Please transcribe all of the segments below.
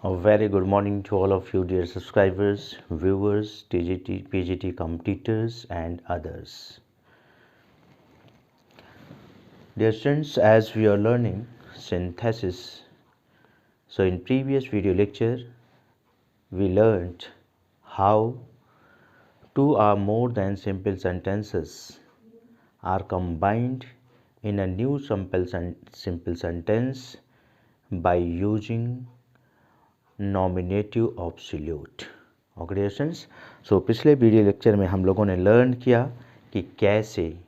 A very good morning to all of you, dear subscribers, viewers, TGT, PGT competitors, and others. Dear students, as we are learning synthesis, so in previous video lecture, we learned how two or more than simple sentences are combined in a new simple sentence by using nominative absolute. Okay students, so पिछले video lecture में हम लोगों ने learn किया कि कैसे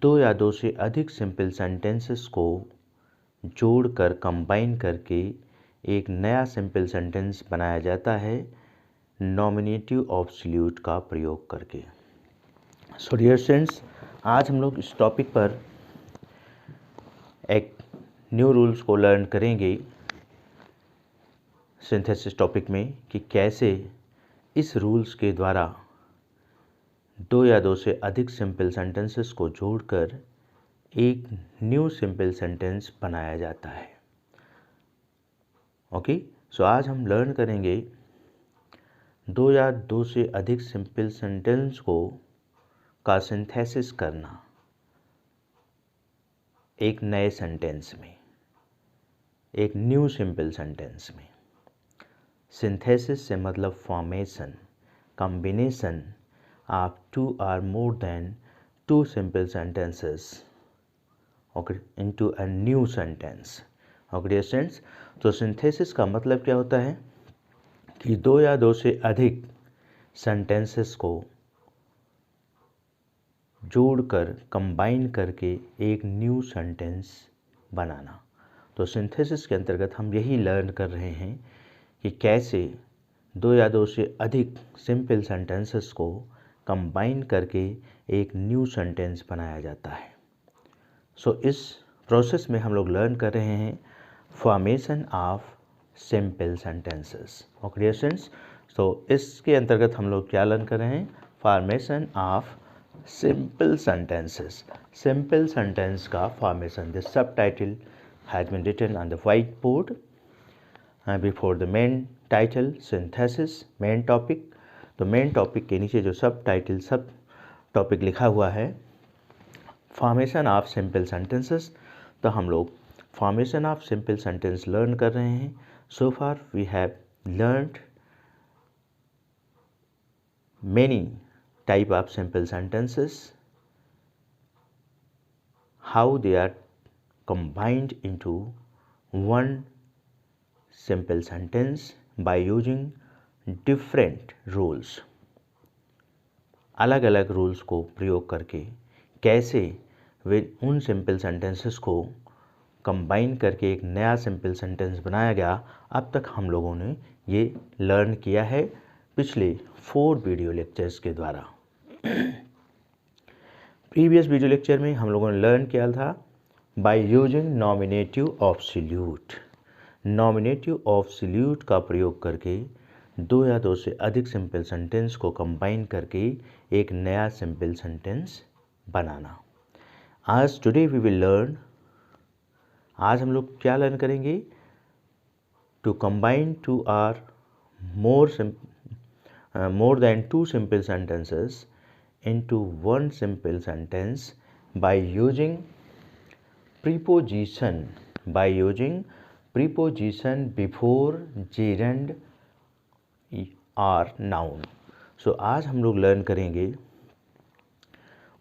दो या दो से अधिक सिंपल सेंटेंसेस को जोड़कर कंबाइन करके एक नया सिंपल सेंटेंस बनाया जाता है नॉमिनेटिव ऑब्सोल्यूट का प्रयोग करके। सो डियर स्टूडेंट्स, आज हम लोग इस टॉपिक पर एक न्यू रूल्स को लर्न करेंगे सिंथेसिस टॉपिक में कि कैसे इस रूल्स के द्वारा दो या दो से अधिक सिंपल सेंटेंसेस को जोड़कर एक न्यू सिंपल सेंटेंस बनाया जाता है। ओके, सो आज हम लर्न करेंगे दो या दो से अधिक सिंपल सेंटेंस को का सिंथेसिस करना एक नए सेंटेंस में, एक न्यू सिंपल सेंटेंस में। सिंथेसिस से मतलब formation, combination of two or more than two simple sentences okay into a new sentence. Okay students, तो सिंथेसिस का मतलब क्या होता है कि दो या दो से अधिक सेंटेंसेस को जोड़कर कंबाइन करके एक न्यू सेंटेंस बनाना। तो सिंथेसिस के अंतर्गत हम यही लर्न कर रहे हैं कि कैसे दो या दो से अधिक सिंपल सेंटेंसेस को कंबाइन करके एक न्यू सेंटेंस बनाया जाता है। सो इस प्रोसेस में हम लोग लर्न कर रहे हैं formation of simple sentences. Okay students, तो इसके अंतर्गत हम लोग क्या लर्न कर रहे हैं? Formation of simple sentences. Simple sentence का formation. This subtitle has been written on the whiteboard before the main title synthesis main topic. तो मेन टॉपिक के नीचे जो सब टाइटल सब टॉपिक लिखा हुआ है फॉर्मेशन ऑफ सिंपल सेंटेंसेस। तो हम लोग formation of simple sentence learn कर रहे हैं। So far we have learned many type of simple sentences, how they are combined into one simple sentence by using different rules। अलग अलग rules को प्रयोग करके कैसे वे उन सिंपल सेंटेंसेस को कंबाइन करके एक नया सिंपल सेंटेंस बनाया गया, अब तक हम लोगों ने ये लर्न किया है पिछले 4 वीडियो लेक्चर्स के द्वारा। प्रीवियस वीडियो लेक्चर में हम लोगों ने लर्न किया था by using nominative absolute. Nominative absolute का प्रयोग करके दो या दो से अधिक सिंपल सेंटेंस को कंबाइन करके एक नया सिंपल सेंटेंस बनाना। आज टुडे वी विल लर्न, आज हम लोग क्या लर्न करेंगे? To combine two or more than two simple sentences into one simple sentence by using preposition before gerund or noun। सो आज हम लोग लर्न करेंगे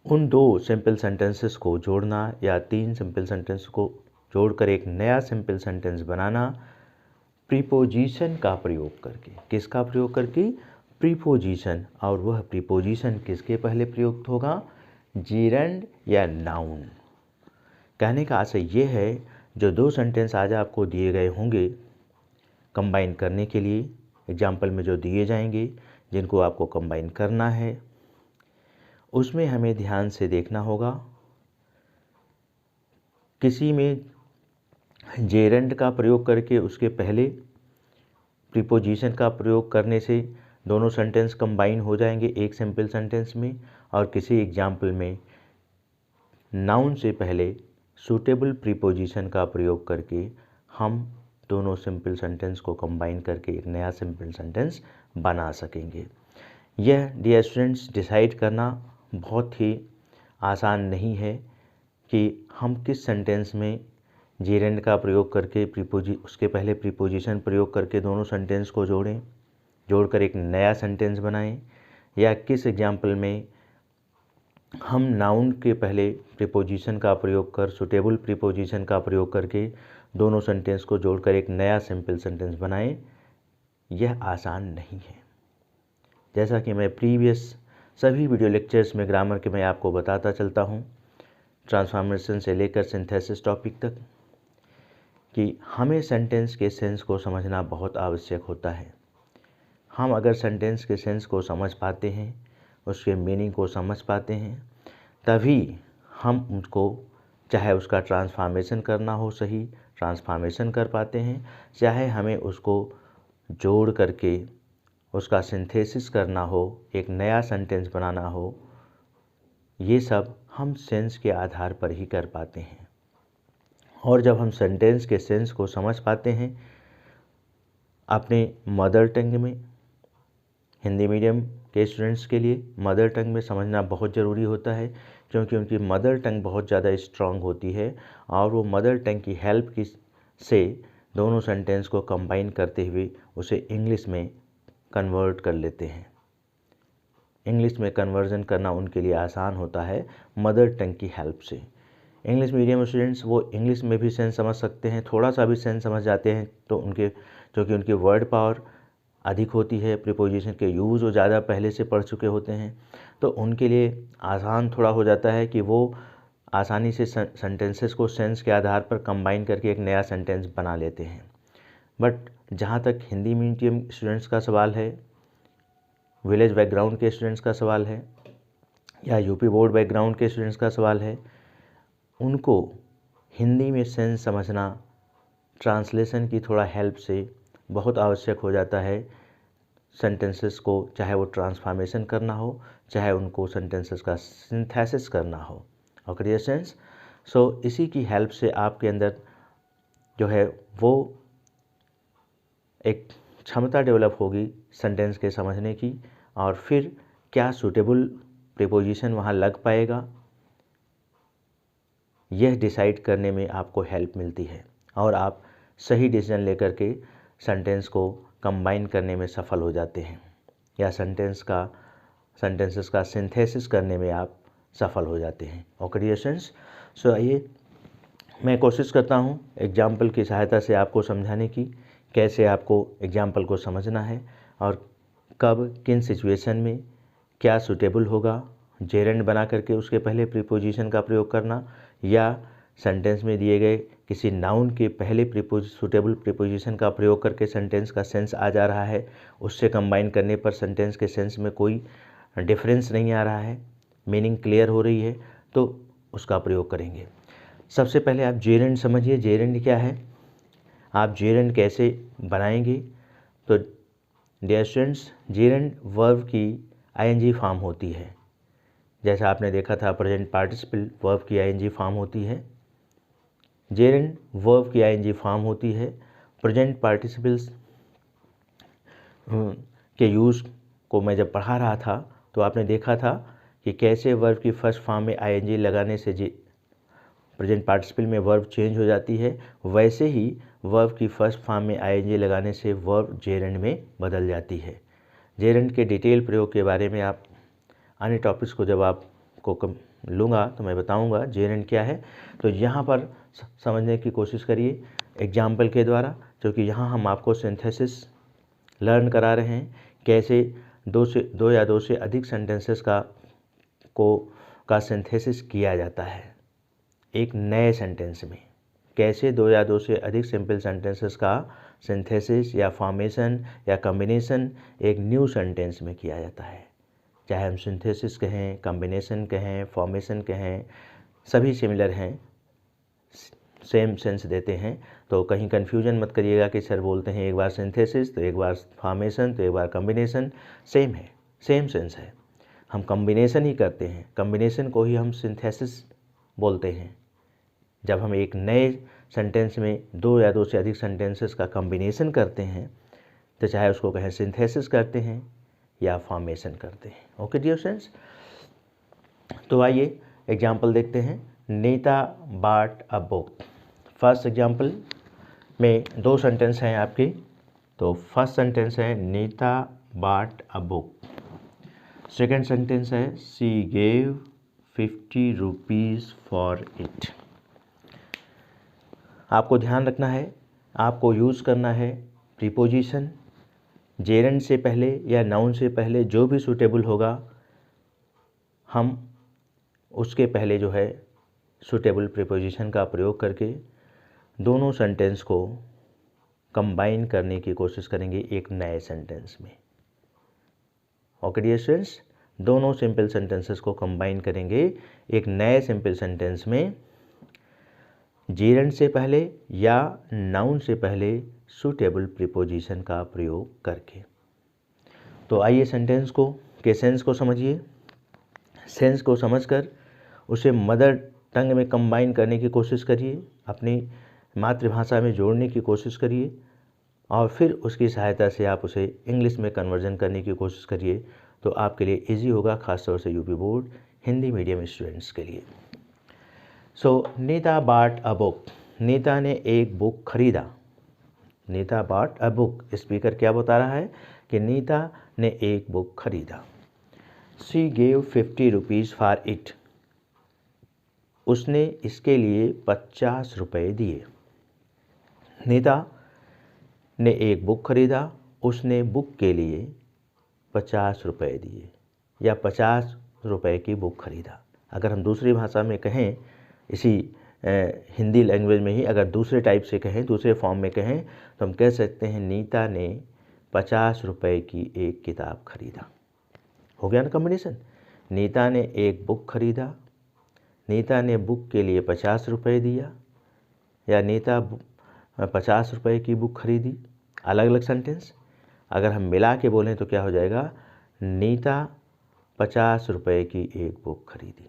उन दो सिंपल सेंटेंसेस को जोड़ना या तीन सिंपल सेंटेंस को जोड़कर एक नया सिंपल सेंटेंस बनाना प्रीपोजिशन का प्रयोग करके। किसका प्रयोग करके? प्रीपोजिशन। और वह प्रीपोजिशन किसके पहले प्रयुक्त होगा? जीरंड या नाउन। कहने का आशय ये है, जो दो सेंटेंस आज आपको दिए गए होंगे कंबाइन करने के लिए, एग्जाम्पल में जो दिए जाएंगे जिनको आपको कंबाइन करना है, उसमें हमें ध्यान से देखना होगा। किसी में जेरंड का प्रयोग करके उसके पहले प्रीपोजिशन का प्रयोग करने से दोनों सेंटेंस कंबाइन हो जाएंगे एक सिंपल सेंटेंस में, और किसी एग्जाम्पल में नाउन से पहले सूटेबल प्रीपोजिशन का प्रयोग करके हम दोनों सिंपल सेंटेंस को कंबाइन करके एक नया सिंपल सेंटेंस बना सकेंगे। यह डियर स्टूडेंट्स डिसाइड करना बहुत ही आसान नहीं है कि हम किस सेंटेंस में जेरेंड का प्रयोग करके उसके पहले प्रीपोजिशन प्रयोग करके दोनों सेंटेंस को जोड़कर एक नया सेंटेंस बनाएं, या किस एग्जाम्पल में हम नाउन के पहले प्रीपोजिशन का प्रयोग कर सुटेबल प्रीपोजिशन का प्रयोग करके दोनों सेंटेंस को जोड़कर एक नया सिंपल सेंटेंस बनाएं। यह आसान नहीं है। जैसा कि मैं प्रीवियस सभी वीडियो लेक्चर्स में ग्रामर के मैं आपको बताता चलता हूँ, ट्रांसफॉर्मेशन से लेकर सिंथेसिस टॉपिक तक, कि हमें सेंटेंस के सेंस को समझना बहुत आवश्यक होता है। हम अगर सेंटेंस के सेंस को समझ पाते हैं, उसके मीनिंग को समझ पाते हैं, तभी हम उसको चाहे उसका ट्रांसफॉर्मेशन करना हो सही ट्रांसफॉर्मेशन कर पाते हैं, चाहे हमें उसको जोड़ करके उसका सिंथेसिस करना हो, एक नया सेंटेंस बनाना हो, ये सब हम सेंस के आधार पर ही कर पाते हैं। और जब हम सेंटेंस के सेंस को समझ पाते हैं अपने मदर टंग में, हिंदी मीडियम के स्टूडेंट्स के लिए मदर टंग में समझना बहुत ज़रूरी होता है, क्योंकि उनकी मदर टंग बहुत ज़्यादा स्ट्रांग होती है और वो मदर टंग की हेल्प से दोनों सेंटेंस को कंबाइन करते हुए उसे इंग्लिश में कन्वर्ट कर लेते हैं। इंग्लिश में कन्वर्जन करना उनके लिए आसान होता है मदर टंग की हेल्प से। इंग्लिश मीडियम स्टूडेंट्स वो इंग्लिश में भी सेंस समझ सकते हैं, थोड़ा सा भी सेंस समझ जाते हैं तो क्योंकि उनकी वर्ड पावर अधिक होती है, प्रीपोजिशन के यूज़ वो ज़्यादा पहले से पढ़ चुके होते हैं, तो उनके लिए आसान थोड़ा हो जाता है कि वो आसानी से सेंटेंसेस को सेंस के आधार पर कंबाइन करके एक नया सेंटेंस बना लेते हैं। बट जहाँ तक हिंदी मीडियम स्टूडेंट्स का सवाल है, विलेज बैकग्राउंड के स्टूडेंट्स का सवाल है, या यूपी बोर्ड बैकग्राउंड के स्टूडेंट्स का सवाल है, उनको हिंदी में सेंस समझना ट्रांसलेशन की थोड़ा हेल्प से बहुत आवश्यक हो जाता है। सेंटेंसेस को चाहे वो ट्रांसफॉर्मेशन करना हो, चाहे उनको सेंटेंसेस का सिंथेसिस करना हो। ओके सेंस, सो इसी की हेल्प से आपके अंदर जो है वो एक क्षमता डेवलप होगी सेंटेंस के समझने की, और फिर क्या सूटेबल प्रीपोजिशन वहाँ लग पाएगा, यह डिसाइड करने में आपको हेल्प मिलती है और आप सही डिसीजन लेकर के सेंटेंस को कंबाइन करने में सफल हो जाते हैं, या सेंटेंसेस का सिंथेसिस करने में आप सफल हो जाते हैं। ओके डियर स्टूडेंट्स, सो आइए मैं कोशिश करता हूँ एग्जाम्पल की सहायता से आपको समझाने की, कैसे आपको एग्जाम्पल को समझना है और कब किन सिचुएशन में क्या सूटेबल होगा, जेरेंड बना करके उसके पहले प्रीपोजिशन का प्रयोग करना, या सेंटेंस में दिए गए किसी नाउन के पहले सूटेबल प्रीपोजिशन का प्रयोग करके सेंटेंस का सेंस आ जा रहा है, उससे कंबाइन करने पर सेंटेंस के सेंस में कोई डिफरेंस नहीं आ रहा है, मीनिंग क्लियर हो रही है, तो उसका प्रयोग करेंगे। सबसे पहले आप जेरेंड समझिए, जेरेंड क्या है, आप जेरेंड कैसे बनाएंगे। तो डियर स्टूडेंट्स, जेरेंड वर्ब की आईएनजी फॉर्म होती है। जैसा आपने देखा था प्रेजेंट पार्टिसिपल वर्ब की आईएनजी फॉर्म होती है, जेरेंड वर्ब की आईएनजी फॉर्म होती है। प्रेजेंट पार्टिसिपल्स के यूज़ को मैं जब पढ़ा रहा था तो आपने देखा था कि कैसे वर्ब की फर्स्ट फॉर्म में आईएनजी लगाने से प्रेजेंट पार्टिसिपल में वर्ब चेंज हो जाती है, वैसे ही वर्ब की फर्स्ट फॉर्म में आईएनजी लगाने से वर्ब जेरेंड में बदल जाती है। जेरेंड के डिटेल प्रयोग के बारे में आप अन्य टॉपिक्स को जब आपको लूँगा तो मैं बताऊँगा जेरेंड क्या है। तो यहाँ पर समझने की कोशिश करिए एग्जाम्पल के द्वारा, क्योंकि यहाँ हम आपको सिंथेसिस लर्न करा रहे हैं, कैसे दो या दो से अधिक सेंटेंसेस का सिंथेसिस किया जाता है एक नए सेंटेंस में, कैसे दो या दो से अधिक सिंपल सेंटेंसेस का सिंथेसिस या फॉर्मेशन या कॉम्बिनेशन एक न्यू सेंटेंस में किया जाता है। चाहे हम सिंथेसिस कहें, कॉम्बिनेशन कहें, फॉर्मेशन कहें, सभी सिमिलर हैं, सेम सेंस देते हैं। तो कहीं कन्फ्यूजन मत करिएगा कि सर बोलते हैं एक बार सिंथेसिस तो एक बार फॉर्मेशन तो एक बार कॉम्बिनेशन, सेम है, सेम सेंस है। हम कॉम्बिनेशन ही करते हैं, कॉम्बिनेशन को ही हम सिंथेसिस बोलते हैं। जब हम एक नए सेंटेंस में दो या दो से अधिक सेंटेंसेस का कॉम्बिनेशन करते हैं तो चाहे उसको कहें सिंथेसिस करते हैं या फॉर्मेशन करते हैं। ओके डियर स्टूडेंट्स, तो आइए एग्जाम्पल देखते हैं। Nita bought a book. First example में दो सेंटेंस हैं आपके। तो फर्स्ट सेंटेंस है Nita bought a book. Second sentence है she gave 50 rupees for it. आपको ध्यान रखना है, आपको यूज़ करना है प्रीपोजिशन। जेरेंड से पहले या नाउन से पहले जो भी सूटेबल होगा हम उसके पहले जो है सूटेबल प्रीपोजिशन का प्रयोग करके दोनों सेंटेंस को कंबाइन करने की कोशिश करेंगे एक नए सेंटेंस में। ओके डियर स्टूडेंट्स, दोनों सिंपल सेंटेंसेस को कंबाइन करेंगे एक नए सिंपल सेंटेंस में जेरेंड से पहले या नाउन से पहले सूटेबल प्रीपोजिशन का प्रयोग करके। तो आइए सेंटेंस को के सेंस को समझिए। सेंस को समझकर उसे मदर टंग में कंबाइन करने की कोशिश करिए, अपनी मातृभाषा में जोड़ने की कोशिश करिए और फिर उसकी सहायता से आप उसे इंग्लिश में कन्वर्जन करने की कोशिश करिए। तो आपके लिए इजी होगा, खासतौर से UP board Hindi medium students के लिए। So Nita bought a book. Nita ने एक बुक खरीदा। Nita bought a book. Speaker क्या बता रहा है कि नीता ने एक बुक खरीदा। She gave 50 rupees for it. उसने इसके लिए 50 रुपये दिए। नीता ने एक बुक खरीदा, उसने बुक के लिए 50 रुपये दिए या 50 रुपये की बुक खरीदा। अगर हम दूसरी भाषा में कहें, इसी हिंदी लैंग्वेज में ही अगर दूसरे टाइप से कहें, दूसरे फॉर्म में कहें तो हम कह सकते हैं नीता ने 50 रुपये की एक किताब खरीदा। हो गया ना कॉम्बिनेशन। नीता ने एक बुक खरीदा, नीता ने बुक के लिए 50 रुपये दिया या नीता 50 रुपये की बुक खरीदी। अलग अलग सेंटेंस अगर हम मिला के बोलें तो क्या हो जाएगा, नीता 50 रुपये की एक बुक खरीदी।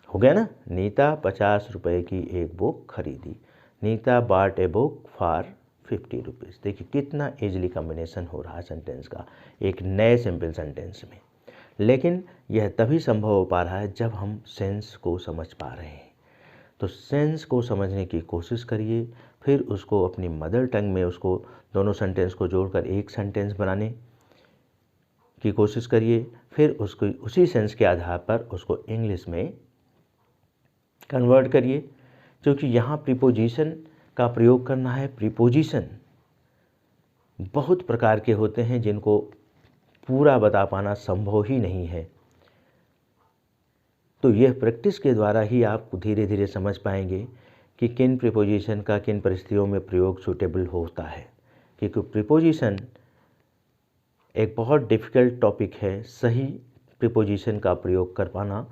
हो गया ना, नीता 50 रुपये की एक बुक खरीदी। Neeta bought a book for 50 rupees. देखिए कितना इजीली कॉम्बिनेशन हो रहा है सेंटेंस का एक नए सिंपल सेंटेंस में। लेकिन यह तभी संभव हो पा रहा है जब हम सेंस को समझ पा रहे हैं। तो सेंस को समझने की कोशिश करिए, फिर उसको अपनी मदर टंग में उसको दोनों सेंटेंस को जोड़कर एक सेंटेंस बनाने की कोशिश करिए। फिर उसको उसी सेंस के आधार पर उसको इंग्लिश में कन्वर्ट करिए, क्योंकि यहाँ प्रीपोजिशन का प्रयोग करना है। प्रीपोजिशन बहुत प्रकार के होते हैं जिनको पूरा बता पाना संभव ही नहीं है। तो यह प्रैक्टिस के द्वारा ही आप धीरे धीरे समझ पाएंगे कि किन प्रीपोजिशन का किन परिस्थितियों में प्रयोग सूटेबल होता है। क्योंकि प्रीपोजिशन एक बहुत डिफ़िकल्ट टॉपिक है, सही प्रीपोजिशन का प्रयोग कर पाना,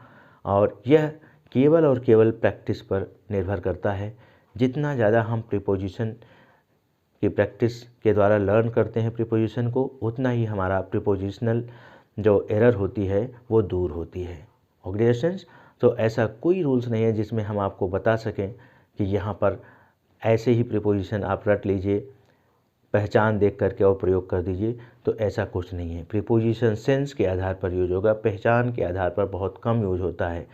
और यह केवल और केवल प्रैक्टिस पर निर्भर करता है। जितना ज़्यादा हम प्रीपोजिशन की प्रैक्टिस के द्वारा लर्न करते हैं प्रीपोजिशन को, उतना ही हमारा प्रीपोजिशनल जो एरर होती है वो दूर होती है। ऑर्गेनाइजेशंस तो ऐसा कोई रूल्स नहीं है जिसमें हम आपको बता सकें कि यहाँ पर ऐसे ही प्रीपोजिशन आप रट लीजिए, पहचान देख करके और प्रयोग कर दीजिए। तो ऐसा कुछ नहीं है। प्रीपोजिशन सेंस के आधार पर यूज होगा, पहचान के आधार पर बहुत कम यूज होता है।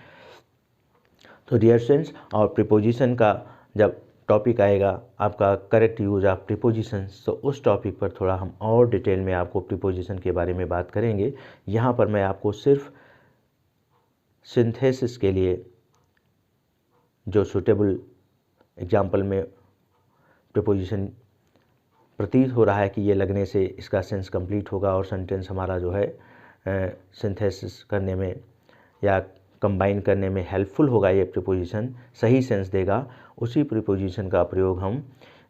तो डियर स्टूडेंट्स, और प्रीपोजिशन का जब टॉपिक आएगा आपका करेक्ट यूज ऑफ प्रीपोजिशंस, तो उस टॉपिक पर थोड़ा हम और डिटेल में आपको प्रीपोजिशन के बारे में बात करेंगे। यहाँ पर मैं आपको सिर्फ सिंथेसिस के लिए जो सूटेबल एग्जाम्पल में प्रीपोजिशन प्रतीत हो रहा है कि ये लगने से इसका सेंस कंप्लीट होगा और सेंटेंस हमारा जो है सिंथेसिस करने में या कंबाइन करने में हेल्पफुल होगा, ये प्रीपोजिशन सही सेंस देगा, उसी प्रीपोजिशन का प्रयोग हम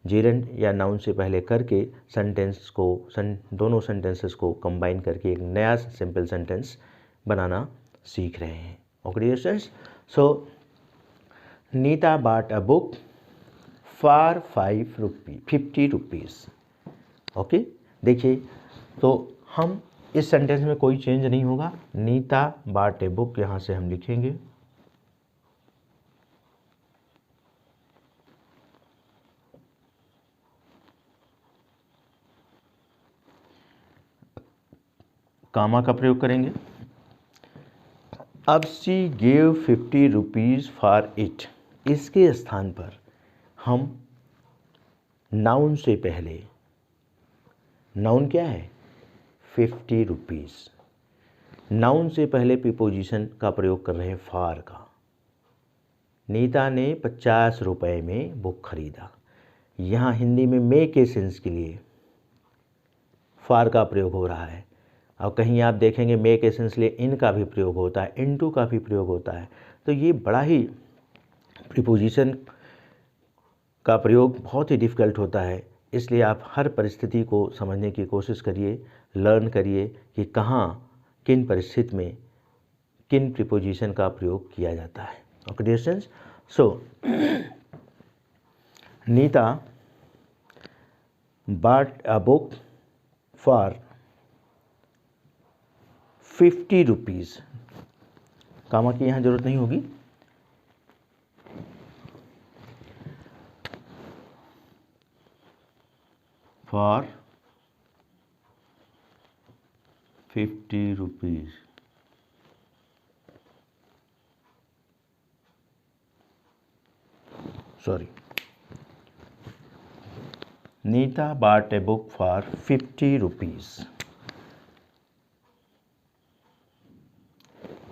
जेरेंड या नाउन से पहले करके सेंटेंस को दोनों सेंटेंसेस को कंबाइन करके एक नया सिंपल सेंटेंस बनाना सीख रहे हैं। Okay dear students, so Nita bought a book for 50 rupees. Okay, देखिए तो हम इस सेंटेंस में कोई चेंज नहीं होगा। नीता बॉट ए बुक यहाँ से हम लिखेंगे कामा का प्रयोग करेंगे। अब she gave 50 rupees for it, इसके स्थान पर हम नाउन से पहले, नाउन क्या है 50 रुपीज़, नाउन से पहले प्रीपोजिशन का प्रयोग कर रहे हैं फॉर का। नीता ने 50 रुपए में बुक खरीदा। यहाँ हिंदी में मे के सेंस के लिए फॉर का प्रयोग हो रहा है। और कहीं आप देखेंगे मे के सेंस लिए इन का भी प्रयोग होता है, इनटू का भी प्रयोग होता है। तो ये बड़ा ही प्रीपोजिशन का प्रयोग बहुत ही डिफ़िकल्ट होता है, इसलिए आप हर परिस्थिति को समझने की कोशिश करिए, लर्न करिए कि कहाँ किन परिस्थिति में किन प्रीपोजिशन का प्रयोग किया जाता है। Okay dear students, so Nita bought a book for 50 rupees, comma की यहाँ जरूरत नहीं होगी। For 50 rupees, sorry, Nita bought a book for 50 rupees.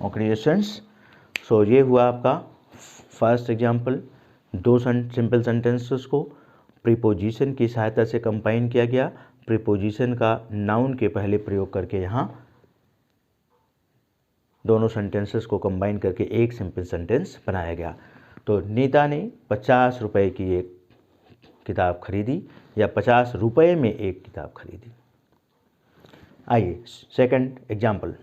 Okay students, so ये हुआ आपका फर्स्ट एग्जाम्पल। दो सिंपल सेंटेंसेस को प्रीपोजिशन की सहायता से कंबाइन किया गया। प्रीपोजिशन का नाउन के पहले प्रयोग करके यहाँ दोनों सेंटेंसेस को कंबाइन करके एक सिंपल सेंटेंस बनाया गया। तो नीता ने 50 रुपए की एक किताब खरीदी, या 50 रुपए में एक किताब खरीदी। आइए second example,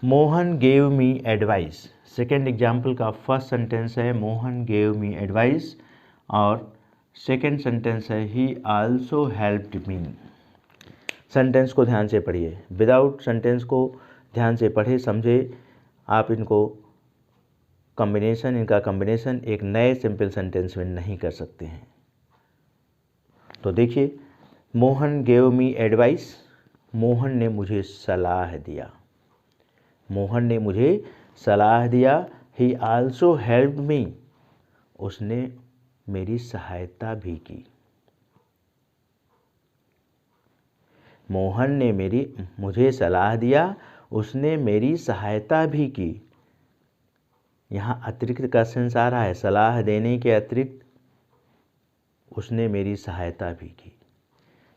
Mohan gave me advice. Second example का फर्स्ट सेंटेंस है मोहन गेव मी एडवाइस, और सेकेंड सेंटेंस है ही आल्सो हेल्प्ड मी। सेंटेंस को ध्यान से पढ़िए, विदाउट सेंटेंस को ध्यान से पढ़े समझे, आप इनको इनका कॉम्बिनेशन एक नए सिंपल सेंटेंस में नहीं कर सकते हैं। तो देखिए, Mohan gave me advice, Mohan ने मुझे सलाह दिया, मोहन ने मुझे सलाह दिया। ही आल्सो हेल्प्ड मी, उसने मेरी सहायता भी की। मोहन ने मुझे सलाह दिया, उसने मेरी सहायता भी की। यहाँ अतिरिक्त का सेंस आ रहा है, सलाह देने के अतिरिक्त उसने मेरी सहायता भी की।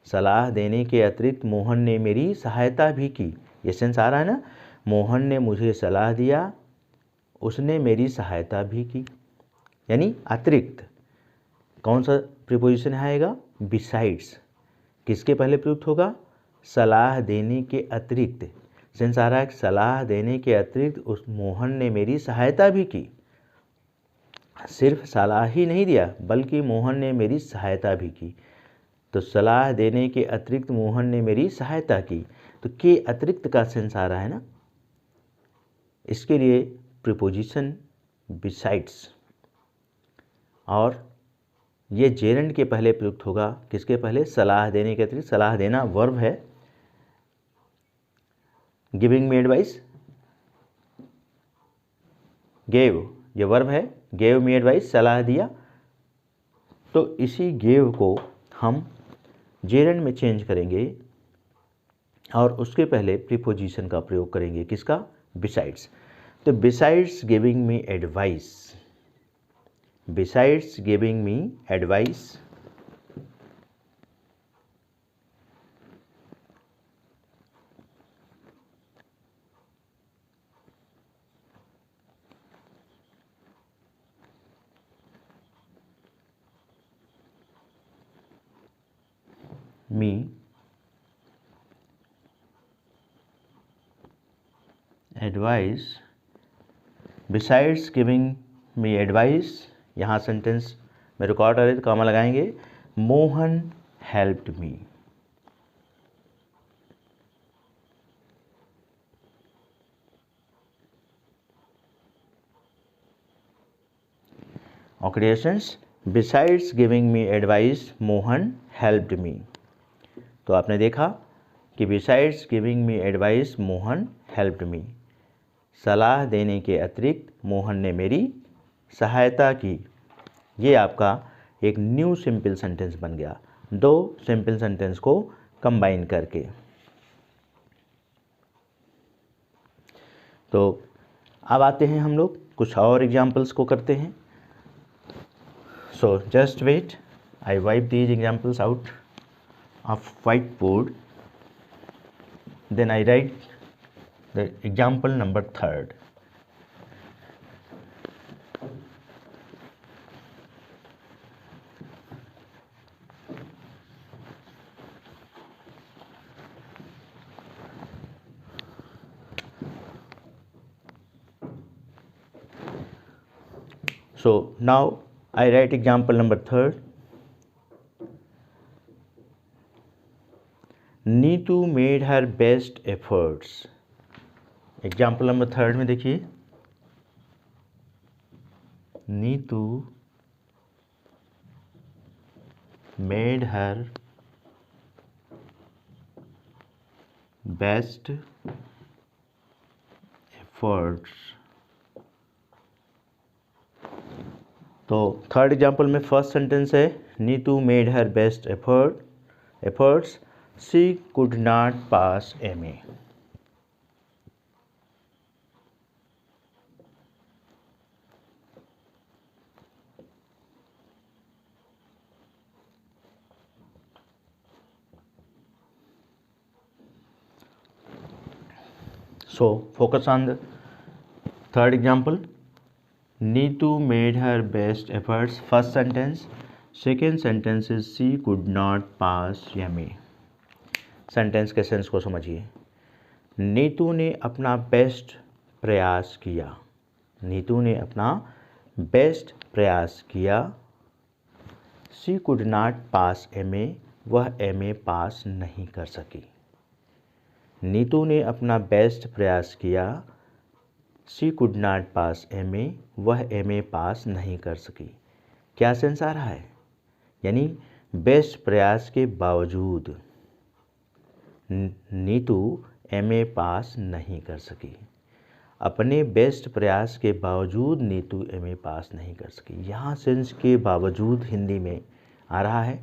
सलाह देने के अतिरिक्त मोहन ने मेरी सहायता भी की, ये सेंस आ रहा है ना। मोहन ने मुझे सलाह दिया, उसने मेरी सहायता भी की, यानी अतिरिक्त। कौन सा प्रीपोजिशन आएगा, बिसाइड्स। किसके पहले प्रयुक्त होगा, सलाह देने के अतिरिक्त। सेंस आ रहा है सलाह देने के अतिरिक्त उस मोहन ने मेरी सहायता भी की। सिर्फ सलाह ही नहीं दिया, बल्कि मोहन ने मेरी सहायता भी की। तो सलाह देने के अतिरिक्त मोहन ने मेरी सहायता की, तो के अतिरिक्त का सेंस आ रहा है ना। इसके लिए प्रीपोजिशन बिसाइड्स, और ये जेरेंड के पहले प्रयुक्त होगा। किसके पहले, सलाह देने के अतिरिक्त। सलाह देना वर्ब है, गिविंग मी एडवाइस, गेव ये वर्ब है, गेव मी एडवाइस सलाह दिया। तो इसी गेव को हम जेरेंड में चेंज करेंगे और उसके पहले प्रीपोजिशन का प्रयोग करेंगे, किसका, बिसाइड्स। तो besides giving me advice, besides giving me advice, me advice, besides giving me advice, यहाँ सेंटेंस में रिकॉर्ड आ रही तो कॉमा लगाएंगे, Mohan helped me. Okay dear students, besides giving me advice Mohan helped me. तो आपने देखा कि besides giving me advice Mohan helped me. सलाह देने के अतिरिक्त मोहन ने मेरी सहायता की। ये आपका एक न्यू सिंपल सेंटेंस बन गया, दो सिंपल सेंटेंस को कंबाइन करके। तो अब आते हैं हम लोग कुछ और एग्जाम्पल्स को करते हैं। So just wait, I wipe these examples out of white board, then I write the example number 3rd। So now I write example number 3rd. Neetu made her best efforts। Example number 3rd में देखिए, Neetu made her best efforts। तो 3rd example में first sentence है Neetu made her best efforts she could not pass MA। So focus on the 3rd example, Neetu made her best efforts, first sentence। second sentence is she could not pass MA। Sentence के sense को समझिए। नीतू ने अपना best प्रयास किया, नीतू ने अपना best प्रयास किया। She could not pass MA, वह MA पास नहीं कर सकी। नीतू ने अपना बेस्ट प्रयास किया, she could not pass MA, वह MA पास नहीं कर सकी। क्या सेंस आ रहा है? यानी बेस्ट प्रयास के बावजूद नीतू MA पास नहीं कर सकी। अपने बेस्ट प्रयास के बावजूद नीतू MA पास नहीं कर सकी। यहाँ सेंस के बावजूद हिंदी में आ रहा है,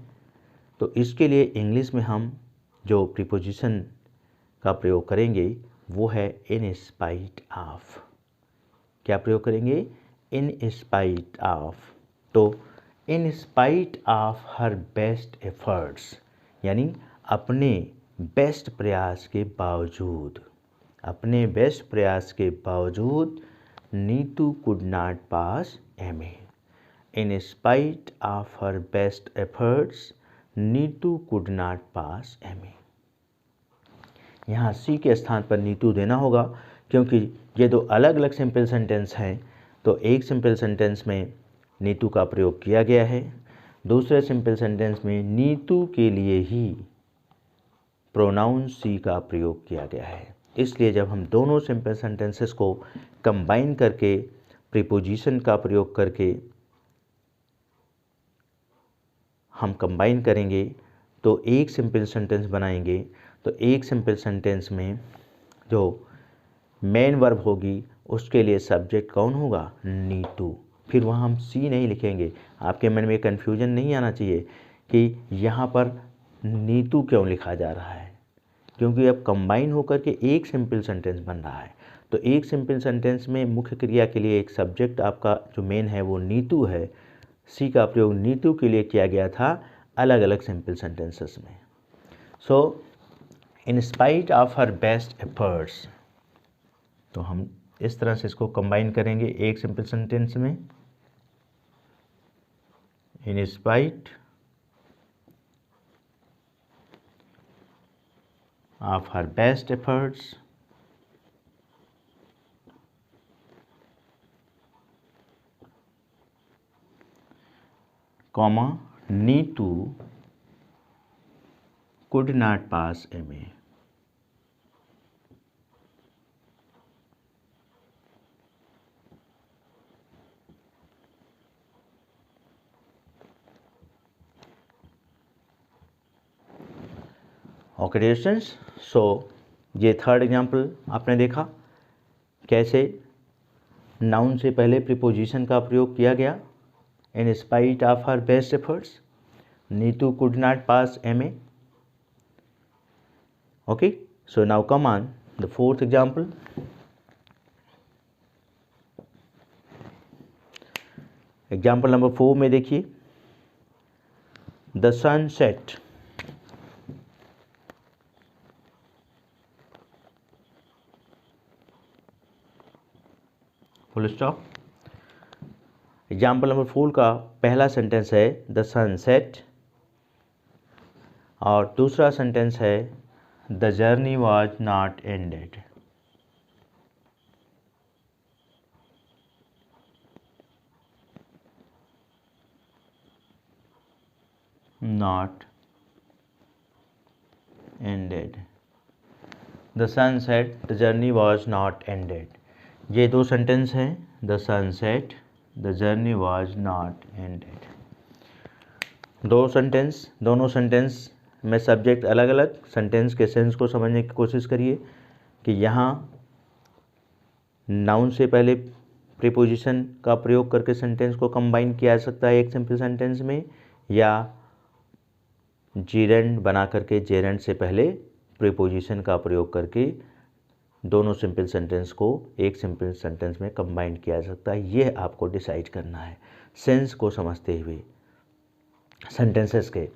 तो इसके लिए इंग्लिश में हम जो प्रीपोजिशन का प्रयोग करेंगे वो है इन स्पाइट ऑफ। क्या प्रयोग करेंगे? In spite of. तो in spite of her best efforts, यानी अपने बेस्ट प्रयास के बावजूद, अपने बेस्ट प्रयास के बावजूद Neetu could not pass MA। In spite of her best efforts Neetu could not pass MA। यहाँ सी के स्थान पर नीतू देना होगा, क्योंकि ये दो अलग अलग सिंपल सेंटेंस हैं। तो एक सिंपल सेंटेंस में नीतू का प्रयोग किया गया है, दूसरे सिंपल सेंटेंस में नीतू के लिए ही प्रोनाउन सी का प्रयोग किया गया है। इसलिए जब हम दोनों सिंपल सेंटेंसेस को कंबाइन करके प्रीपोजिशन का प्रयोग करके हम कंबाइन करेंगे तो एक सिंपल सेंटेंस बनाएंगे। तो एक सिंपल सेंटेंस में जो मेन वर्ब होगी उसके लिए सब्जेक्ट कौन होगा? नीतू। फिर वहाँ हम सी नहीं लिखेंगे। आपके मन में कन्फ्यूजन नहीं आना चाहिए कि यहाँ पर नीतू क्यों लिखा जा रहा है, क्योंकि अब कंबाइन होकर के एक सिंपल सेंटेंस बन रहा है। तो एक सिंपल सेंटेंस में मुख्य क्रिया के लिए एक सब्जेक्ट आपका जो मेन है वो नीतू है। सी का प्रयोग नीतू के लिए किया गया था अलग अलग सिंपल सेंटेंसेस में। So in spite of her best efforts, तो हम इस तरह से इसको कंबाइन करेंगे एक सिंपल सेंटेंस में। In spite of her best efforts comma Nitu could not pass MA। Okay dear students, so ये थर्ड एग्जाम्पल आपने देखा कैसे नाउन से पहले प्रीपोजिशन का प्रयोग किया गया। In spite of her best efforts Neetu could not pass MA। Okay, so now come on the fourth example. Example number 4 में देखिए, the sun set. Full stop. Example number 4 का पहला सेंटेंस है द सन सेट और दूसरा सेंटेंस है the journey was not ended. Not ended. The sun set the journey was not ended. ये दो सेंटेंस हैं, the sun set the journey was not ended. दो सेंटेंस, दोनों सेंटेंस में सब्जेक्ट अलग अलग। सेंटेंस के सेंस को समझने की कोशिश करिए कि यहाँ नाउन से पहले प्रीपोजिशन का प्रयोग करके सेंटेंस को कंबाइन किया जा सकता है एक सिंपल सेंटेंस में, या जीरेंड बना करके जेरेंड से पहले प्रीपोजिशन का प्रयोग करके दोनों सिंपल सेंटेंस को एक सिंपल सेंटेंस में कंबाइन किया जा सकता है। ये आपको डिसाइड करना है सेंस को समझते हुए सेंटेंसेस के।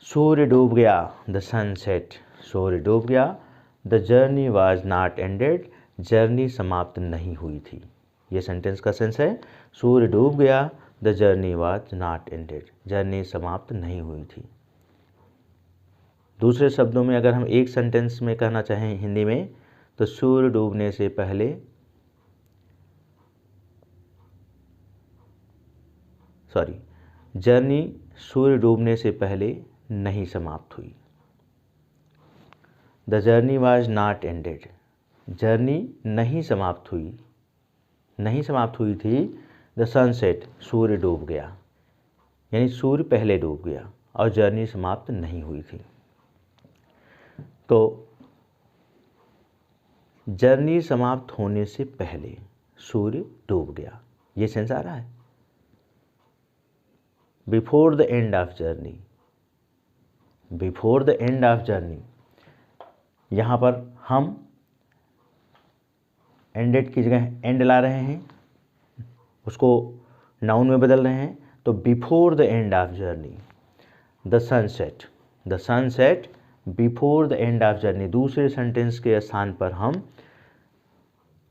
सूर्य डूब गया, द सन सेट। सूर्य डूब गया, the journey was not ended. Journey समाप्त नहीं हुई थी। ये सेंटेंस का सेंस है, सूर्य डूब गया, the journey was not ended. Journey समाप्त नहीं हुई थी। दूसरे शब्दों में अगर हम एक सेंटेंस में कहना चाहें हिंदी में, तो सूर्य डूबने से पहले जर्नी सूर्य डूबने से पहले नहीं समाप्त हुई। The journey was not ended. Journey नहीं समाप्त हुई थी। द सनसेट, सूर्य डूब गया, यानी सूर्य पहले डूब गया और जर्नी समाप्त नहीं हुई थी। तो जर्नी समाप्त होने से पहले सूर्य डूब गया, ये सेंस आ रहा है। Before the end of journey, before the end of journey, यहाँ पर हम एंडेड की जगह एंड ला रहे हैं, उसको नाउन में बदल रहे हैं। तो before the end of journey the sunset, the sunset before the end of journey. दूसरे सेंटेंस के स्थान पर हम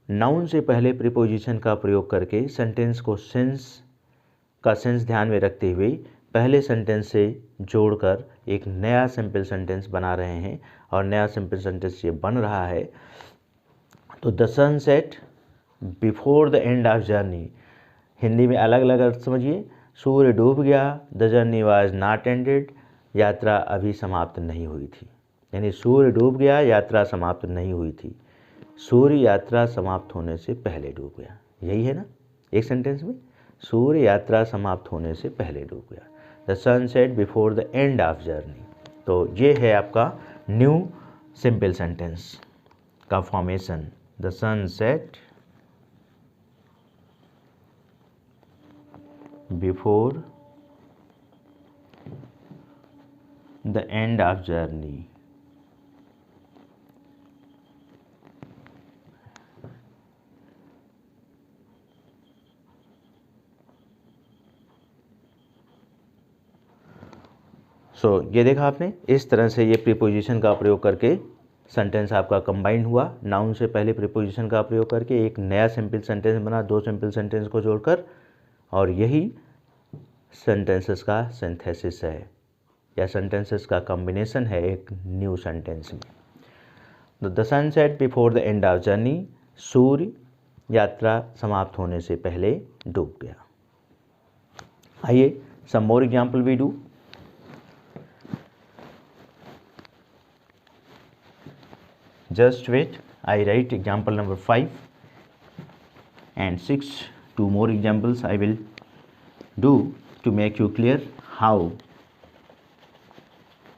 नाउन से पहले प्रीपोजिशन का प्रयोग करके सेंटेंस को सेंस ध्यान में रखते हुए पहले सेंटेंस से जोड़कर एक नया सिंपल सेंटेंस बना रहे हैं, और नया सिंपल सेंटेंस ये बन रहा है। तो the sunset before the end of journey, Hindi में अलग अलग अर्थ समझिए। सूर्य डूब गया, the journey was not ended, यात्रा अभी समाप्त नहीं हुई थी। यानी सूर्य डूब गया, यात्रा समाप्त नहीं हुई थी। सूर्य यात्रा समाप्त होने से पहले डूब गया, यही है ना एक सेंटेंस में। सूर्य यात्रा समाप्त होने से पहले डूब गया। The sunset before the end of journey. तो ये है आपका न्यू सिंपल सेंटेंस का formation. The sunset before the end of journey. ये देखा आपने, इस तरह से ये प्रीपोजिशन का प्रयोग करके सेंटेंस आपका कंबाइन हुआ। नाउन से पहले प्रीपोजिशन का प्रयोग करके एक नया सिंपल सेंटेंस बना, दो सिंपल सेंटेंस को जोड़कर, और यही सेंटेंसेस का सिंथेसिस है या सेंटेंसेस का कॉम्बिनेशन है एक न्यू सेंटेंस में। The sunset before the end of journey, सूर्य यात्रा समाप्त होने से पहले डूब गया। आइए some more example we do. Just wait, I write example number 5 and 6. 2 more examples I will do to make you clear how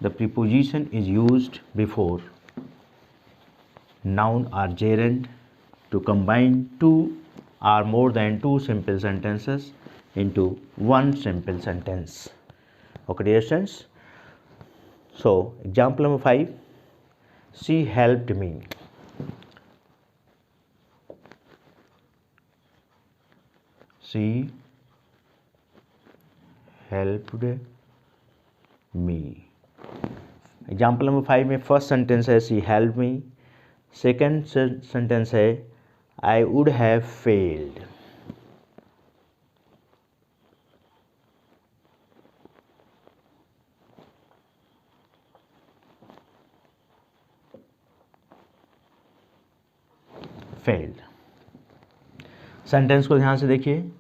the preposition is used before noun or gerund to combine two or more than two simple sentences into one simple sentence. Okay, dear students. So, example number 5. She helped me. She helped me. Example number 5 में first sentence है she help me, second sentence है I would have failed. Failed. Sentence को ध्यान से देखिए.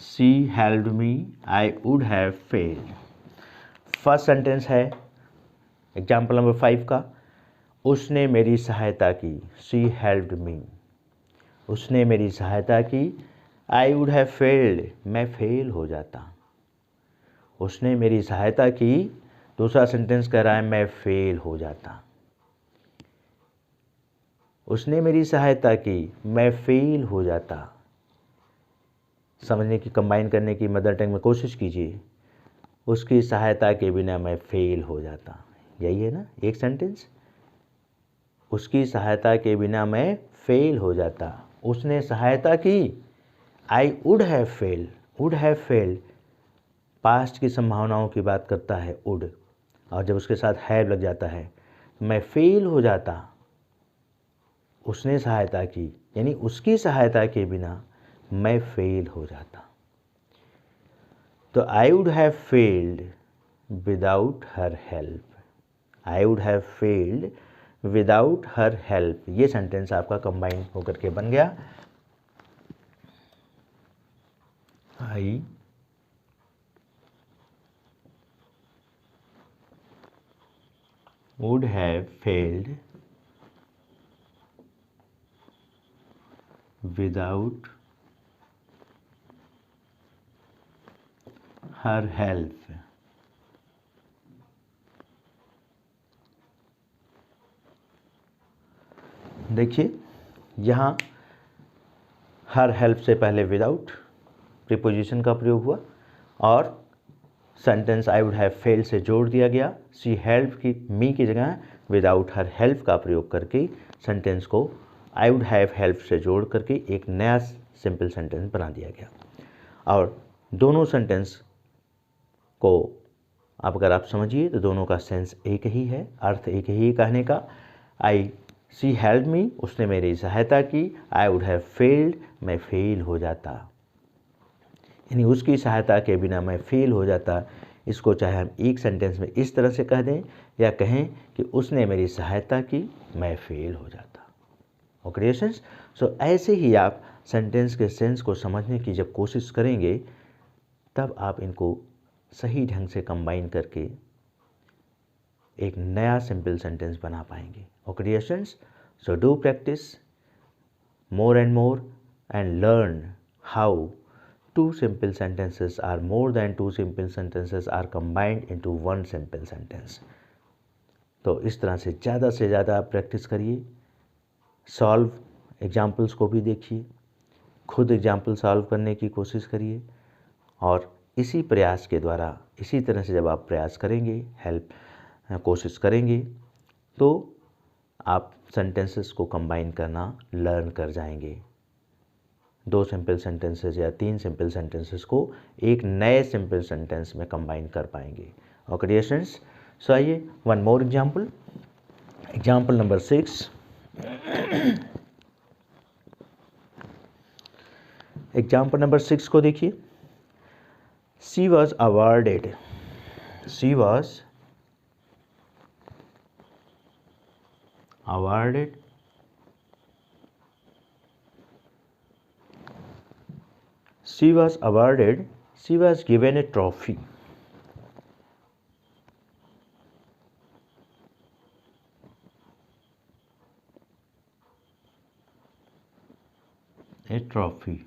She helped me, I would have failed. First sentence है example number 5 का, उसने मेरी सहायता की. शी हेल्प्ड मी, उसने मेरी सहायता की. आई वुड हैव फेल्ड, मैं फेल हो जाता. उसने मेरी सहायता की. दूसरा सेंटेंस कह रहा है मैं फेल हो जाता. उसने मेरी सहायता की, मैं फेल हो जाता. समझने की, कंबाइन करने की मदर टंग में कोशिश कीजिए. उसकी सहायता के बिना मैं फेल हो जाता. यही है ना एक सेंटेंस. उसकी सहायता के बिना मैं फेल हो जाता. उसने सहायता की. आई would have fail. Would have failed past की संभावनाओं की बात करता है वुड, और जब उसके साथ हैव लग जाता है मैं फेल हो जाता. उसने सहायता की यानी उसकी सहायता के बिना मैं फेल हो जाता. तो आई would have failed without her help. I would have failed without her help. ये सेंटेंस आपका कंबाइन होकर के बन गया. आई would have failed without her help. देखिए यहाँ हर हेल्प से पहले विदाउट प्रीपोजिशन का प्रयोग हुआ और sentence I would have failed से जोड़ दिया गया. शी हेल्प की मी की जगह विदाउट हर हेल्प का प्रयोग करके सेंटेंस को आई वुड हैव हेल्प से जोड़ करके एक नया सिंपल सेंटेंस बना दिया गया. और दोनों सेंटेंस को अब अगर आप समझिए तो दोनों का सेंस एक ही है, अर्थ एक ही कहने का. आई शी हेल्प मी, उसने मेरी सहायता की. आई वुड हैव फेल्ड, मैं फेल हो जाता. यानी उसकी सहायता के बिना मैं फेल हो जाता. इसको चाहे हम एक सेंटेंस में इस तरह से कह दें या कहें कि उसने मेरी सहायता की, मैं फेल हो जाता. Okay creations. सो ऐसे ही आप सेंटेंस के सेंस को समझने की जब कोशिश करेंगे तब आप इनको सही ढंग से कंबाइन करके एक नया सिंपल सेंटेंस बना पाएंगे. Okay creations. So do practice more and more and learn how two simple sentences or more than two simple sentences are combined into one simple sentence. तो इस तरह से ज़्यादा आप प्रैक्टिस करिए. सॉल्व एग्जाम्पल्स को भी देखिए, खुद एग्जाम्पल सॉल्व करने की कोशिश करिए. और इसी प्रयास के द्वारा, इसी तरह से जब आप प्रयास करेंगे, कोशिश करेंगे, तो आप सेंटेंसेस को कंबाइन करना लर्न कर जाएंगे. दो सिंपल सेंटेंसेस या तीन सिंपल सेंटेंसेस को एक नए सिंपल सेंटेंस में कंबाइन कर पाएंगे. Okay dear students. सो आइए one more example. Example number 6. Example number 6 को देखिए. She was awarded. She was awarded she was given a trophy. A trophy.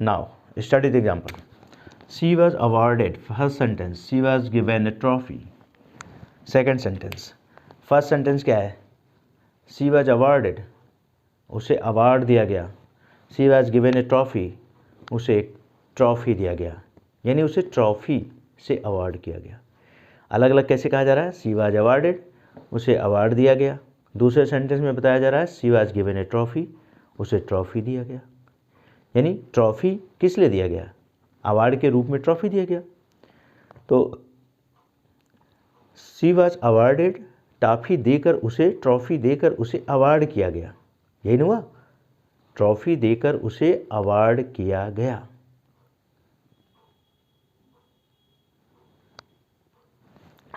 Now study the example. She was awarded, first sentence she was given A trophy. Second sentence, first sentence क्या है, she was awarded, उसे award दिया गया। She was given A trophy, उसे एक trophy दिया गया, यानी उसे ट्रॉफी से अवार्ड किया गया। अलग अलग कैसे कहा जा रहा है, शी वॉज अवार्डेड, उसे अवार्ड दिया गया। दूसरे सेंटेंस में बताया जा रहा है she was given A trophy, उसे ट्रॉफी दिया गया। यानी ट्रॉफी किस लिए दिया गया, अवार्ड के रूप में ट्रॉफी दिया गया। तो शी वॉज अवार्डेड, ट्रॉफी देकर उसे अवार्ड किया गया, यही ना हुआ, ट्रॉफी देकर उसे अवार्ड किया गया।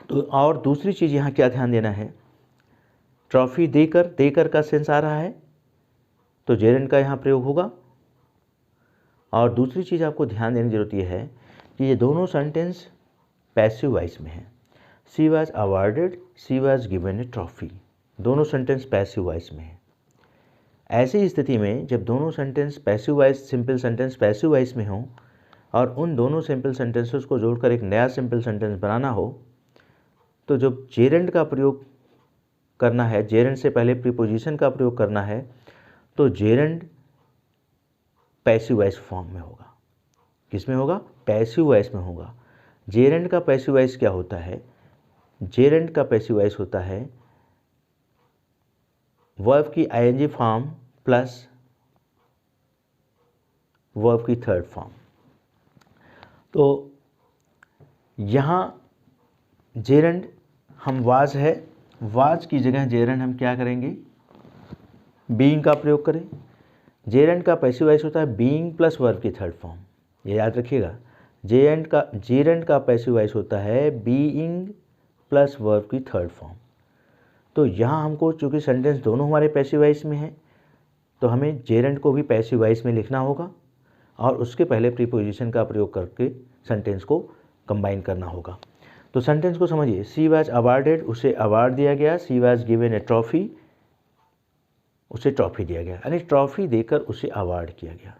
तो और दूसरी चीज़ यहाँ क्या ध्यान देना है, ट्रॉफी देकर का सेंस आ रहा है तो जेरेंड का यहाँ प्रयोग होगा। और दूसरी चीज़ आपको ध्यान देने की जरूरत यह है कि ये दोनों सेंटेंस पैसिव वॉइस में है। She was awarded, she was given A trophy, दोनों सेंटेंस पैसिव वॉइस में है। ऐसी स्थिति में जब दोनों sentence passive voice, simple sentence passive voice में हों और उन दोनों सिंपल सेंटेंसेस को जोड़कर एक नया सिंपल सेंटेंस बनाना हो, तो जब जेरेंड का प्रयोग करना है, जेरेंड से पहले प्रीपोजिशन का प्रयोग करना है, तो जेरेंड पैसिव वॉइस फॉर्म में होगा। किस में होगा, पैसिव वॉइस में होगा। जेरेंड का पैसिव वॉइस क्या होता है, जेरेंड का पैसिव वॉइस होता है वर्ब की आईएनजी फॉर्म प्लस वर्ब की थर्ड फॉर्म। तो यहाँ जेरेंड हम वाज है, वाज की जगह जेरेंड हम क्या करेंगे, बीइंग का प्रयोग करें। जेरेंड का पैसिव वॉइस होता है बीइंग प्लस वर्ब की थर्ड फॉर्म, ये याद रखिएगा। जेरेंड का पैसिव वॉइस होता है बीइंग प्लस वर्ब की थर्ड फॉर्म। तो यहाँ हमको चूँकि सेंटेंस दोनों हमारे पैसिव वॉइस में है, तो हमें जेरेंड को भी पैसिव वॉइस में लिखना होगा और उसके पहले प्रीपोजिशन का प्रयोग करके सेंटेंस को कंबाइन करना होगा। तो सेंटेंस को समझिए, शी वॉज अवार्डेड, उसे अवार्ड दिया गया। She was given A trophy, उसे ट्रॉफी दिया गया, यानी ट्रॉफी देकर उसे अवार्ड किया गया।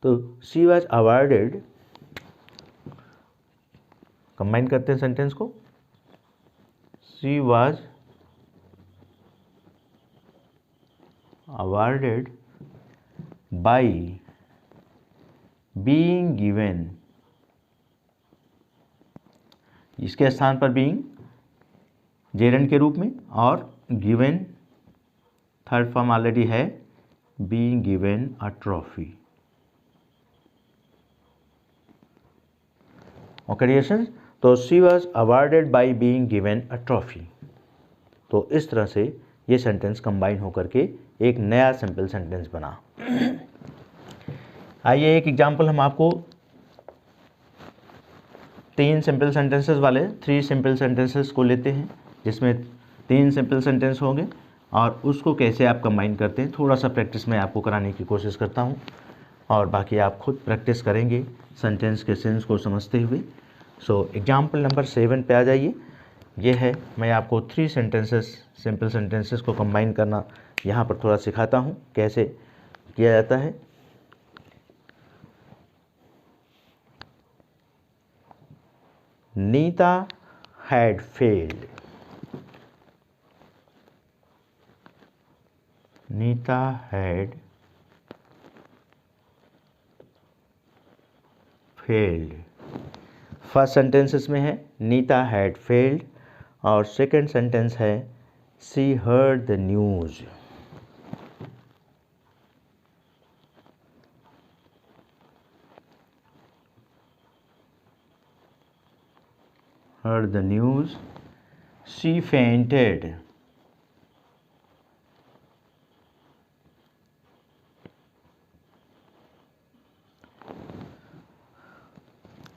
तो शी वॉज अवार्डेड, कंबाइन करते हैं सेंटेंस को, she was awarded by being given, इसके स्थान पर बीइंग जेरेंड के रूप में, और गिवन थर्ड फॉर्म ऑलरेडी है, being given a trophy. Okay dears, तो she was awarded by being given a trophy. तो इस तरह से ये सेंटेंस कंबाइन होकर के एक नया सिंपल सेंटेंस बना। आइए एक एग्जांपल हम आपको 3 सिंपल सेंटेंसेस वाले 3 सिंपल सेंटेंसेस को लेते हैं, जिसमें 3 सिंपल सेंटेंस होंगे और उसको कैसे आप कंबाइन करते हैं थोड़ा सा प्रैक्टिस में आपको कराने की कोशिश करता हूं, और बाकी आप खुद प्रैक्टिस करेंगे सेंटेंस के सेंस को समझते हुए। सो एग्जांपल नंबर 7 पे आ जाइए। ये है, मैं आपको 3 सेंटेंसेस, सिंपल सेंटेंसेस को कंबाइन करना यहाँ पर थोड़ा सिखाता हूँ कैसे किया जाता है। Neeta had failed, Neeta had failed. First sentence में है नीता हैड फेल्ड, और सेकंड सेंटेंस है she heard the news. heard the news, she fainted.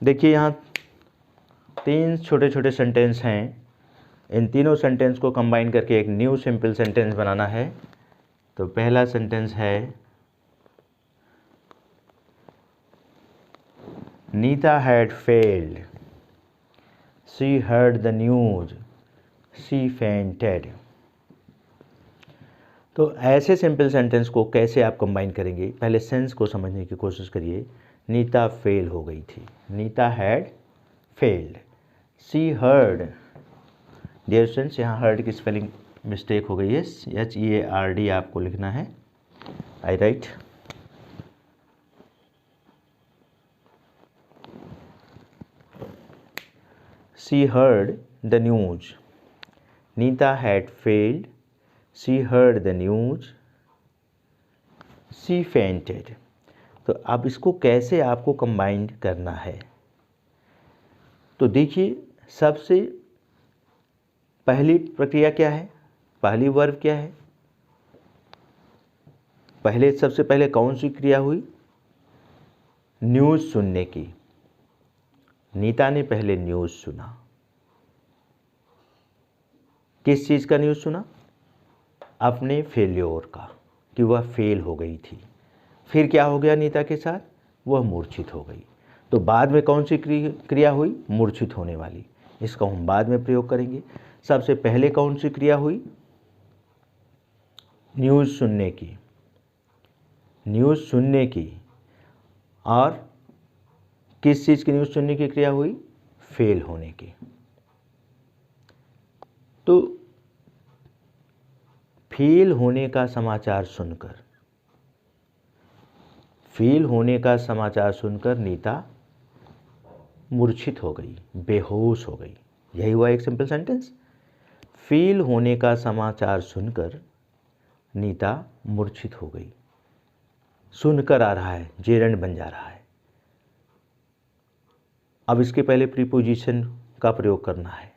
देखिए यहाँ 3 छोटे छोटे सेंटेंस हैं, इन तीनों सेंटेंस को कंबाइन करके एक न्यू सिंपल सेंटेंस बनाना है। तो पहला सेंटेंस है Neeta had failed, she heard the news, she fainted। तो ऐसे सिंपल सेंटेंस को कैसे आप कंबाइन करेंगे, पहले सेंस को समझने की कोशिश करिए। नीता फेल हो गई थी, Nita had failed. She heard, dear students यहाँ हर्ड की स्पेलिंग मिस्टेक हो गई है, HEARD आपको लिखना है, I write. She heard the news, Nita had failed, she heard the news, she fainted. तो अब इसको कैसे आपको कंबाइन करना है, तो देखिए सबसे पहली प्रक्रिया क्या है, पहली वर्ब क्या है, सबसे पहले कौन सी क्रिया हुई, न्यूज़ सुनने की। नीता ने पहले न्यूज़ सुना, किस चीज़ का न्यूज़ सुना, अपने फेल्योर का, कि वह फेल हो गई थी। फिर क्या हो गया नीता के साथ, वह मूर्छित हो गई। तो बाद में कौन सी क्रिया हुई, मूर्छित होने वाली, इसका हम बाद में प्रयोग करेंगे। सबसे पहले कौन सी क्रिया हुई, न्यूज़ सुनने की, न्यूज़ सुनने की, और किस चीज़ की न्यूज़ सुनने की क्रिया हुई, फेल होने की। तो फेल होने का समाचार सुनकर, फेल होने का समाचार सुनकर नीता मूर्छित हो गई, बेहोश हो गई। यही हुआ एक सिंपल सेंटेंस। फेल होने का समाचार सुनकर नीता मूर्छित हो गई, सुनकर आ रहा है, जेरंड बन जा रहा है। अब इसके पहले प्रीपोजिशन का प्रयोग करना है,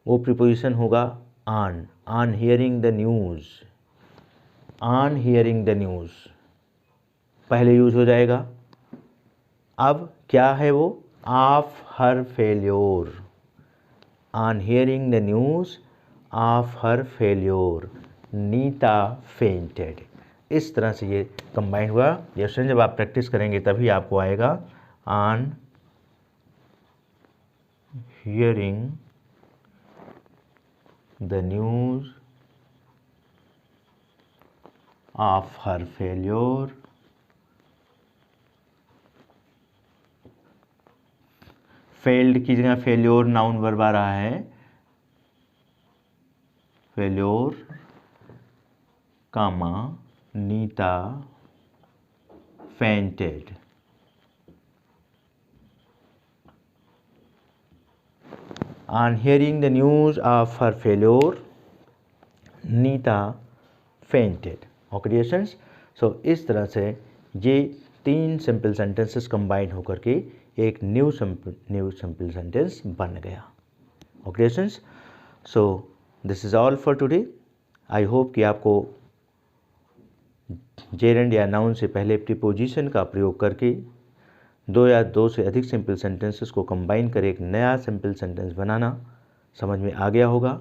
वो प्रीपोजिशन होगा on hearing the news, on hearing the news पहले यूज हो जाएगा। अब क्या है वो, of her failure, on hearing the news of her failure Nita fainted. इस तरह से ये कंबाइंड हुआ। जैसे जब आप प्रैक्टिस करेंगे तभी आपको आएगा, on hearing the news of her failure failed की जगह फेल्योर नाउन वर्ब आ रहा है, failure comma Nita fainted. On hearing the news of her failure Nita fainted. Okay dear students, so इस तरह से ये 3 सिंपल सेंटेंसेस कंबाइन होकर के एक न्यू सिंपल सेंटेंस बन गया। Okay dear students, so this is all for today. I hope कि आपको जेरेंड या नाउन से पहले प्रीपोजिशन का प्रयोग करके 2 या 2 से अधिक सिंपल सेंटेंसेस को कंबाइन कर एक नया सिंपल सेंटेंस बनाना समझ में आ गया होगा।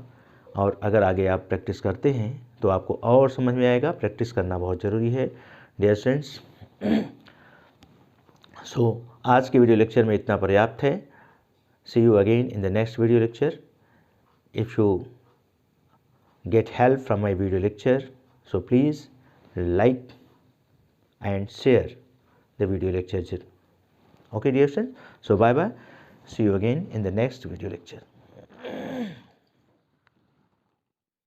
और अगर आगे आप प्रैक्टिस करते हैं तो आपको और समझ में आएगा। प्रैक्टिस करना बहुत ज़रूरी है डियर स्टूडेंट्स। सो आज के वीडियो लेक्चर में इतना पर्याप्त है। See you again in the next video lecture. If you get help from my video lecture, so please like and share the video lecture. Okay dear friends, so bye bye, see you again in the next video lecture.